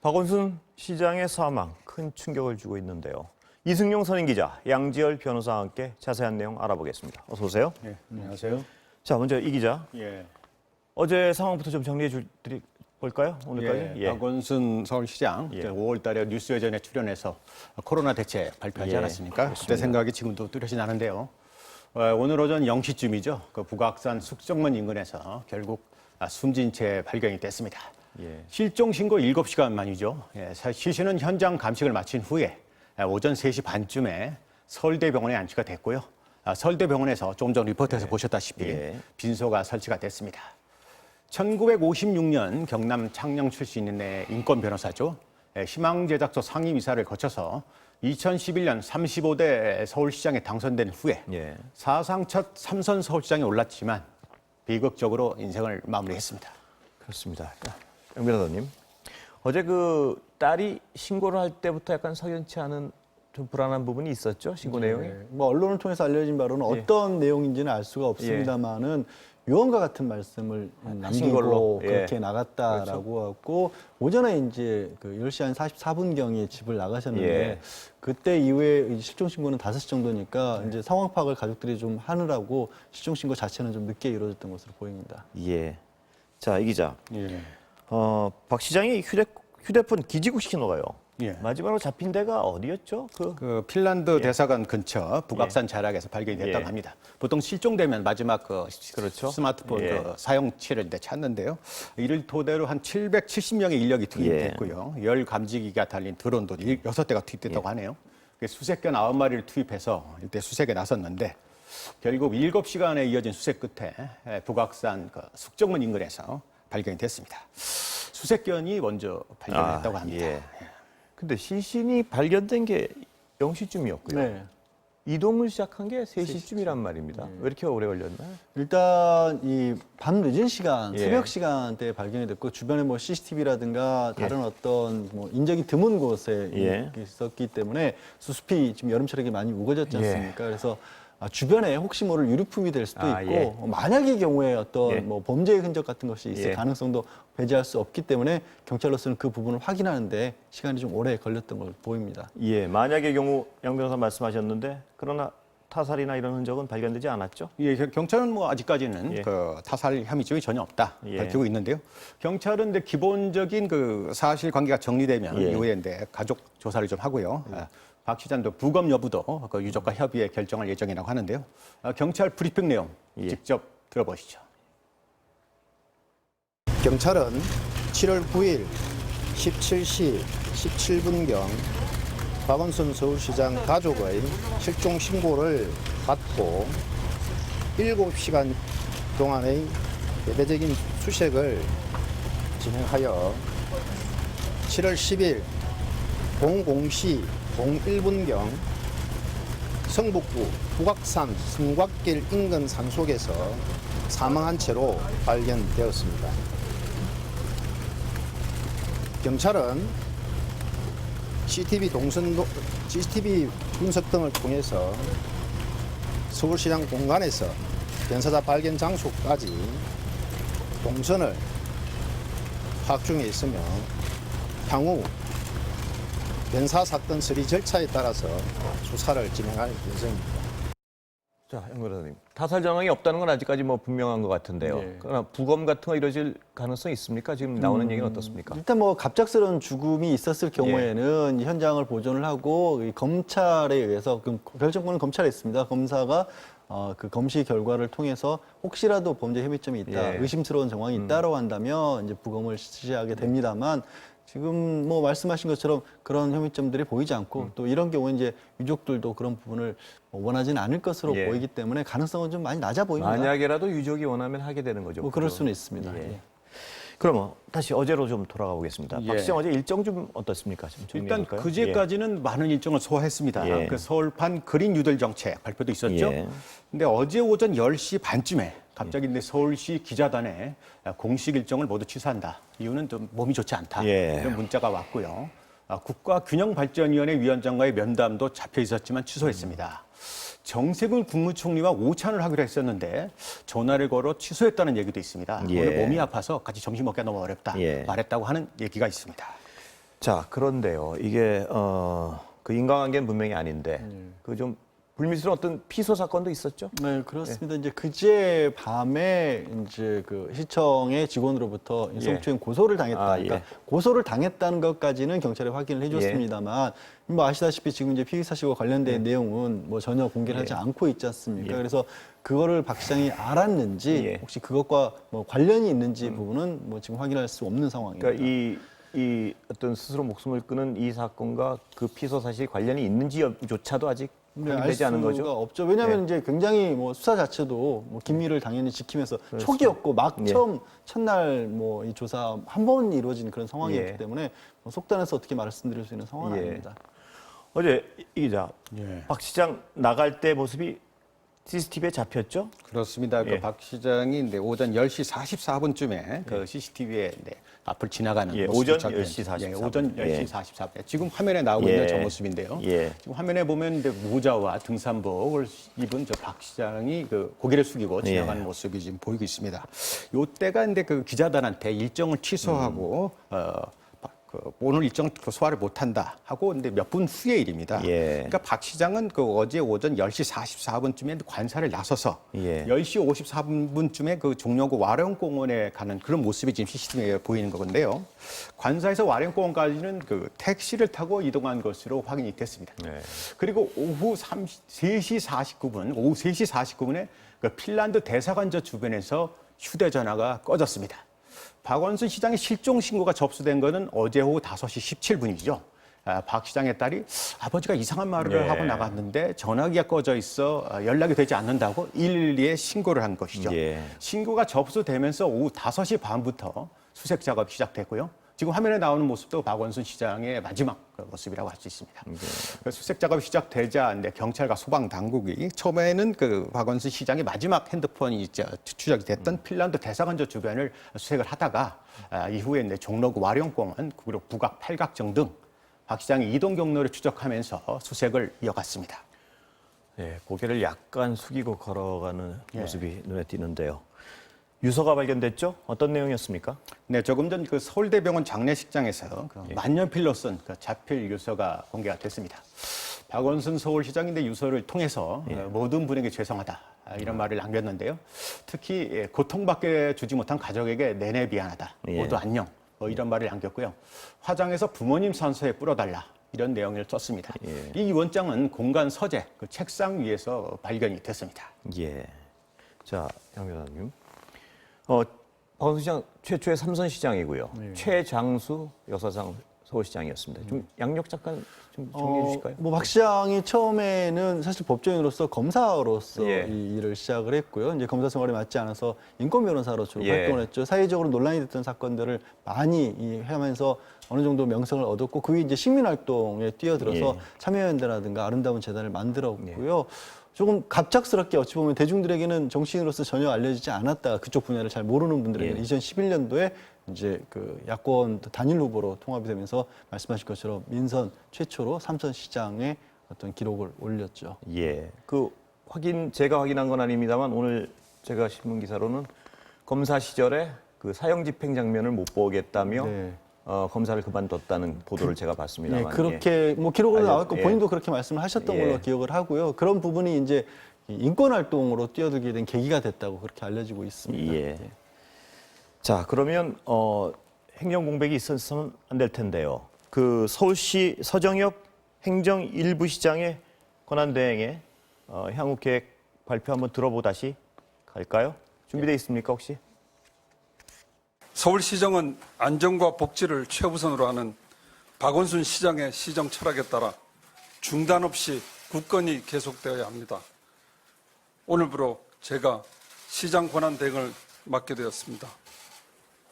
박원순 시장의 사망 큰 충격을 주고 있는데요. 이승용 선임 기자, 양지열 변호사와 함께 자세한 내용 알아보겠습니다. 어서 오세요. 네, 안녕하세요. 자, 먼저 이 기자. 예. 어제 상황부터 좀 정리해 볼까요? 오늘까지. 예. 박원순 서울시장 5월달에 뉴스여전에 출연해서 코로나 대책 발표하지 않았습니까? 그렇습니다. 그때 생각이 지금도 뚜렷이 나는데요. 오늘 오전 0시쯤이죠. 그 북악산 숙정문 인근에서 결국 숨진 채 발견이 됐습니다. 실종 신고 7시간 만이죠. 시신은 현장 감식을 마친 후에 오전 3시 반쯤에 서울대병원에 안치가 됐고요. 서울대병원에서 조금 전 리포트에서 보셨다시피 빈소가 설치가 됐습니다. 1956년 경남 창녕 출신의 인권 변호사죠. 희망제작소 상임이사를 거쳐서 2011년 35대 서울시장에 당선된 후에 사상 첫 3선 서울시장에 올랐지만 비극적으로 인생을 마무리했습니다. 그렇습니다. 양 변호사님, 어제 그 딸이 신고를 할 때부터 약간 석연치 않은 좀 불안한 부분이 있었죠? 신고 내용이? 뭐 언론을 통해서 알려진 바로는 어떤 내용인지는 알 수가 없습니다만은 유언과 같은 말씀을 남기고 그렇게 나갔다라고 했고 오전에 이제 그 10시 한 44분경에 집을 나가셨는데 그때 이후에 실종 신고는 5시 정도니까 이제 상황 파악을 가족들이 좀 하느라고 실종 신고 자체는 좀 늦게 이루어졌던 것으로 보입니다. 자, 이 기자. 박 시장이 휴대폰 기지국 신호가요. 마지막으로 잡힌 데가 어디였죠? 그 핀란드 대사관 근처 북악산 자락에서 발견이 됐다고 합니다. 보통 실종되면 마지막 스마트폰 그 사용치를 찾는데요. 이를 토대로 한 770명의 인력이 투입됐고요. 열 감지기가 달린 드론도 6대가 투입됐다고 하네요. 수색 견 9마리를 투입해서 이때 수색에 나섰는데 결국 7시간에 이어진 수색 끝에 북악산 그 숙정문 인근에서 발견이 됐습니다. 수색견이 먼저 발견됐다고 합니다. 근데 시신이 발견된 게 0시쯤이었고요. 이동을 시작한 게 3시쯤이란 말입니다. 왜 이렇게 오래 걸렸나요? 일단 이 밤 늦은 시간, 새벽 시간대에 발견이 됐고 주변에 뭐 CCTV라든가 다른 어떤 뭐 인적이 드문 곳에 있었기 때문에 수습이 지금 여름철에 많이 우거졌지 않습니까? 그래서 주변에 혹시 모를 유류품이 될 수도 있고 만약의 경우에 어떤 뭐 범죄의 흔적 같은 것이 있을 가능성도 배제할 수 없기 때문에 경찰로서는 그 부분을 확인하는데 시간이 좀 오래 걸렸던 걸로 보입니다. 만약의 경우 양 변호사 말씀하셨는데 그러나 타살이나 이런 흔적은 발견되지 않았죠? 경찰은 뭐 아직까지는 그 타살 혐의 증이 전혀 없다 밝히고 있는데요. 경찰은 근데 기본적인 그 사실관계가 정리되면 이후에 이제 가족 조사를 좀 하고요. 박 시장도 부검 여부도 그 유족과 협의해 결정할 예정이라고 하는데요. 경찰 브리핑 내용 직접 들어보시죠. 경찰은 7월 9일 17시 17분경 박원순 서울시장 가족의 실종 신고를 받고 7시간 동안의 대대적인 수색을 진행하여 7월 10일 00시 01분경 성북구 북악산 성곽길 인근 산속에서 사망한 채로 발견되었습니다. 경찰은 CCTV 분석 등을 통해서 서울시장 공간에서 변사자 발견 장소까지 동선을 파악 중에 있으며 향후 변사 사건 처리 절차에 따라서 수사를 진행할 예정입니다. 자, 양 변호사님, 타살 정황이 없다는 건 아직까지 뭐 분명한 것 같은데요. 그러나 부검 같은 거 이루어질 가능성이 있습니까? 지금 나오는 얘기는 어떻습니까? 일단 뭐 갑작스러운 죽음이 있었을 경우에는 현장을 보존을 하고 검찰에 의해서 결정권은 검찰에 있습니다. 검사가 그 검시 결과를 통해서 혹시라도 범죄 혐의점이 있다, 의심스러운 정황이 있다라고 한다면 이제 부검을 실시하게 됩니다만. 지금 뭐 말씀하신 것처럼 그런 혐의점들이 보이지 않고 또 이런 경우에 이제 유족들도 그런 부분을 원하지는 않을 것으로 보이기 때문에 가능성은 좀 많이 낮아 보입니다. 만약에라도 유족이 원하면 하게 되는 거죠. 뭐 그럴 수는 있습니다. 그러면 다시 어제로 좀 돌아가 보겠습니다. 박 시장 어제 일정 좀 어떻습니까? 좀 일단 그제까지는 많은 일정을 소화했습니다. 그 서울판 그린 뉴딜 정책 발표도 있었죠. 근데 어제 오전 10시 반쯤에 갑자기 서울시 기자단에 공식 일정을 모두 취소한다. 이유는 좀 몸이 좋지 않다. 이런 문자가 왔고요. 국가균형발전위원회 위원장과의 면담도 잡혀 있었지만 취소했습니다. 정세균 국무총리와 오찬을 하기로 했었는데 전화를 걸어 취소했다는 얘기도 있습니다. 오늘 몸이 아파서 같이 점심 먹기가 너무 어렵다 말했다고 하는 얘기가 있습니다. 자, 그런데요. 이게 그 인과관계는 분명히 아닌데 그 좀 불미스러운 어떤 피소 사건도 있었죠? 네, 그렇습니다. 이제 그제 밤에 이제 그 시청의 직원으로부터 성추행 고소를 당했다. 그러니까 고소를 당했다는 것까지는 경찰에 확인을 해줬습니다만, 뭐 아시다시피 지금 이제 피의 사실과 관련된 내용은 뭐 전혀 공개를 하지 않고 있지 않습니까? 그래서 그거를 박 시장이 알았는지 혹시 그것과 뭐 관련이 있는지 부분은 뭐 지금 확인할 수 없는 상황입니다. 그러니까 이 어떤 스스로 목숨을 끊은 이 사건과 그 피소 사실이 관련이 있는지조차도 아직 확인되지 않은 거죠? 없죠. 왜냐하면 이제 굉장히 뭐 수사 자체도 뭐 긴밀을 당연히 지키면서 초기였고 막 처음 첫날 뭐 이 조사 한 번 이루어진 그런 상황이었기 때문에 뭐 속단해서 어떻게 말씀드릴 수 있는 상황은 아닙니다. 어제 이 기자, 박 시장 나갈 때 모습이 CCTV에 잡혔죠? 그렇습니다. 그 박 시장이 이제 오전 10시 44분쯤에 그 CCTV에 앞을 지나가는 모습이 오전 10시 44분. 오전 10시 44분. 지금 화면에 나오고 있는 저 모습인데요. 지금 화면에 보면 이제 모자와 등산복을 입은 저 박 시장이 그 고개를 숙이고 지나가는 모습이 지금 보이고 있습니다. 요때가 이제 그 기자단한테 일정을 취소하고 오늘 일정 소화를 못한다 하고 근데 몇 분 후의 일입니다. 그러니까 박 시장은 그 어제 오전 10시 44분쯤에 관사를 나서서 10시 54분쯤에 그 종로구 와룡공원에 가는 그런 모습이 지금 CCTV에 보이는 건데요. 관사에서 와룡공원까지는 그 택시를 타고 이동한 것으로 확인이 됐습니다. 그리고 오후 3시 49분에 그 핀란드 대사관저 주변에서 휴대전화가 꺼졌습니다. 박원순 시장의 실종 신고가 접수된 것은 어제 오후 5시 17분이죠. 박 시장의 딸이 아버지가 이상한 말을 하고 나갔는데 전화기가 꺼져 있어 연락이 되지 않는다고 112에 신고를 한 것이죠. 신고가 접수되면서 오후 5시 반부터 수색 작업이 시작됐고요. 지금 화면에 나오는 모습도 박원순 시장의 마지막 모습이라고 할 수 있습니다. 수색 작업이 시작되자 경찰과 소방 당국이 처음에는 그 박원순 시장의 마지막 핸드폰이 추적이 됐던 핀란드 대사관저 주변을 수색을 하다가 이후에 종로구 와룡공원 그리고 북악 팔각정 등 박 시장의 이동 경로를 추적하면서 수색을 이어갔습니다. 고개를 약간 숙이고 걸어가는 모습이 눈에 띄는데요. 유서가 발견됐죠? 어떤 내용이었습니까? 네, 조금 전 그 서울대병원 장례식장에서 그 만년필로 쓴 그 자필 유서가 공개가 됐습니다. 박원순 서울시장인데 유서를 통해서 모든 분에게 죄송하다 이런 말을 남겼는데요. 특히 고통받게 주지 못한 가족에게 내내 미안하다. 모두 안녕. 이런 말을 남겼고요. 화장해서 부모님 산소에 뿌려달라. 이런 내용을 썼습니다. 이 원장은 공간 서재, 그 책상 위에서 발견이 됐습니다. 자, 양 변호사님. 박원순 시장 최초의 삼선 시장이고요. 최장수 여사상 서울시장이었습니다. 좀 양력 잠깐 좀 정리해 주실까요? 뭐 박 시장이 처음에는 사실 법조인으로서 검사로서 이 일을 시작을 했고요. 이제 검사 생활에 맞지 않아서 인권 변호사로 주로 활동을 했죠. 사회적으로 논란이 됐던 사건들을 많이 하면서 어느 정도 명성을 얻었고 그 후에 이제 시민 활동에 뛰어들어서 참여연대라든가 아름다운 재단을 만들었고요. 조금 갑작스럽게 어찌 보면 대중들에게는 정치인으로서 전혀 알려지지 않았다가 그쪽 분야를 잘 모르는 분들에게는 2011년도에 이제 그 야권 단일 후보로 통합이 되면서 말씀하신 것처럼 민선 최초로 삼선 시장의 어떤 기록을 올렸죠. 제가 확인한 건 아닙니다만 오늘 제가 신문 기사로는 검사 시절에 그 사형 집행 장면을 못 보겠다며 검사를 그만뒀다는 보도를 제가 봤습니다만. 그렇게 뭐 기록으로 나왔고 본인도 그렇게 말씀을 하셨던 걸로 기억을 하고요. 그런 부분이 이제 인권 활동으로 뛰어들게 된 계기가 됐다고 그렇게 알려지고 있습니다. 자, 그러면 행정 공백이 있었으면 안 될 텐데요. 그 서울시 서정엽 행정 일부 시장의 권한 대행의 향후 계획 발표 한번 들어보다시 갈까요? 준비되어 있습니까, 혹시? 서울시정은 안전과 복지를 최우선으로 하는 박원순 시장의 시정 철학에 따라 중단 없이 굳건히 계속되어야 합니다. 오늘부로 제가 시장 권한 대행을 맡게 되었습니다.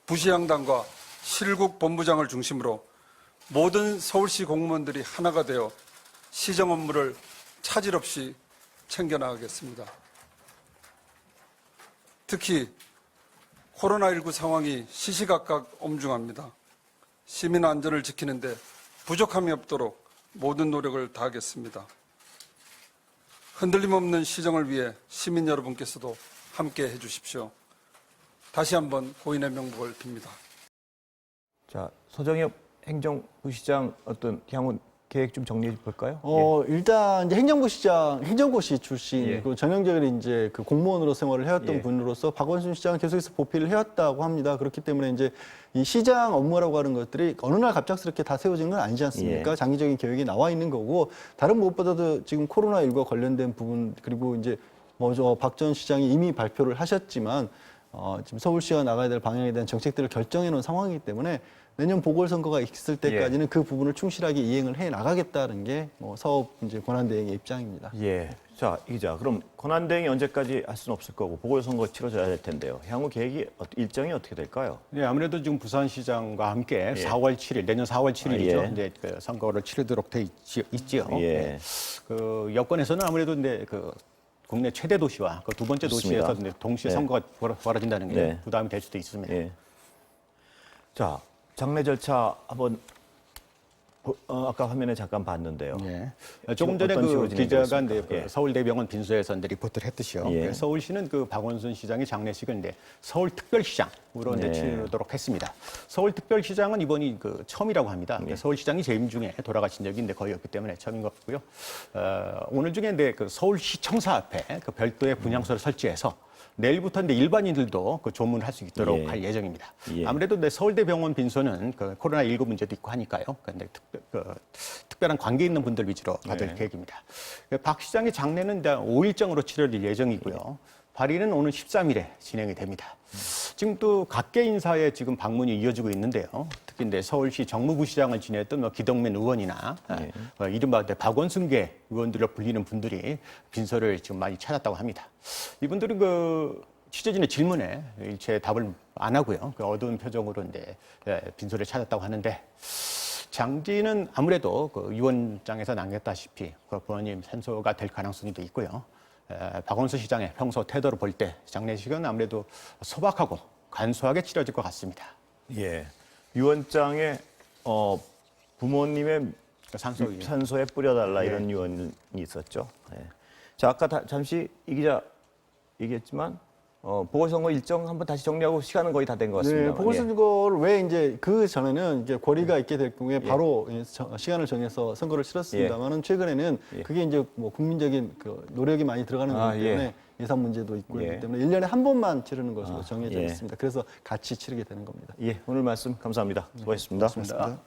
부시양당과 실국 본부장을 중심으로 모든 서울시 공무원들이 하나가 되어 시정 업무를 차질 없이 챙겨나가겠습니다. 특히 코로나19 상황이 시시각각 엄중합니다. 시민 안전을 지키는데 부족함이 없도록 모든 노력을 다하겠습니다. 흔들림 없는 시정을 위해 시민 여러분께서도 함께 해주십시오. 다시 한번 고인의 명복을 빕니다. 자, 서정엽 행정부시장 어떤 향후 계획 좀 정리해 볼까요? 일단 이제 행정고시 출신, 예. 그 전형적인 이제 그 공무원으로 생활을 해왔던 예. 분으로서 박원순 시장은 계속해서 보필을 해왔다고 합니다. 그렇기 때문에 이제 이 시장 업무라고 하는 것들이 어느 날 갑작스럽게 다 세워지는 건 아니지 않습니까? 예. 장기적인 계획이 나와 있는 거고, 다른 무엇보다도 지금 코로나19와 관련된 부분, 그리고 이제 박 전 시장이 이미 발표를 하셨지만 지금 서울시가 나가야 될 방향에 대한 정책들을 결정해 놓은 상황이기 때문에 내년 보궐선거가 있을 때까지는 그 부분을 충실하게 이행을 해 나가겠다는 게 사업 이제 권한대행의 입장입니다. 예. 자, 이 기자. 그럼 권한대행이 언제까지 할 수는 없을 거고 보궐선거 치러져야 될 텐데요. 향후 계획이 일정이 어떻게 될까요? 네, 아무래도 지금 부산시장과 함께 4월 7일, 내년 4월 7일이죠. 예. 이제 그 선거를 치르도록 돼 있지요. 예. 그 여권에서는 아무래도 근데 그 국내 최대 도시와 그 두 번째 그렇습니다. 도시에서 이제 동시에 네. 선거가 벌어진다는 게 네. 부담이 될 수도 있습니다. 예. 자, 장례 절차 한번 아까 화면에 잠깐 봤는데요. 예. 조금 전에 어떤 식으로 그 기자가 진행되고 이제 있습니까? 그 서울대병원 빈소에서 이제 리포트를 했듯이요. 예. 서울시는 그 박원순 시장의 장례식을 이제 서울특별시장으로 이제 네. 치르도록 했습니다. 서울특별시장은 이번이 그 처음이라고 합니다. 서울시장이 재임 중에 돌아가신 적이 이제 거의 없기 때문에 처음인 것 같고요. 오늘 중에 이제 그 서울시청사 앞에 그 별도의 분향소를 설치해서 내일부터 이제 일반인들도 그 조문할 수 있도록 예. 할 예정입니다. 예. 아무래도 내 서울대병원 빈소는 그 코로나19 문제도 있고 하니까요. 근데 특별한 관계 있는 분들 위주로 받을 계획입니다. 박 시장의 장례는 5일정으로 치러질 예정이고요. 발의는 오늘 13일에 진행이 됩니다. 지금 또 각계 인사의 지금 방문이 이어지고 있는데요. 특히 이제 서울시 정무부시장을 지냈던 기동민 의원이나 이른바 박원순계 의원들로 불리는 분들이 빈소를 지금 많이 찾았다고 합니다. 이분들은 그 취재진의 질문에 일체 답을 안 하고요. 그 어두운 표정으로 이제 빈소를 찾았다고 하는데 장지는 아무래도 그 유언장에서 남겼다시피 그 부모님 산소가 될 가능성도 있고요. 박원순 시장의 평소 태도를 볼 때 장례식은 아무래도 소박하고 간소하게 치러질 것 같습니다. 예. 유언장에 부모님의 산소에 뿌려달라 이런 유언이 있었죠. 예. 자, 아까 잠시 이 기자 얘기했지만 보궐선거 일정 한번 다시 정리하고 시간은 거의 다 된 것 같습니다. 네, 보궐선거를 왜 이제 그 전에는 이제 권리가 있게 될 경우에 바로 시간을 정해서 선거를 치렀습니다만은 최근에는 그게 이제 뭐 국민적인 그 노력이 많이 들어가는 거기 때문에 예산 문제도 있고 그렇기 때문에 1년에 한 번만 치르는 것으로 정해져 있습니다. 그래서 같이 치르게 되는 겁니다. 예, 오늘 말씀 감사합니다. 수고하셨습니다. 고맙습니다.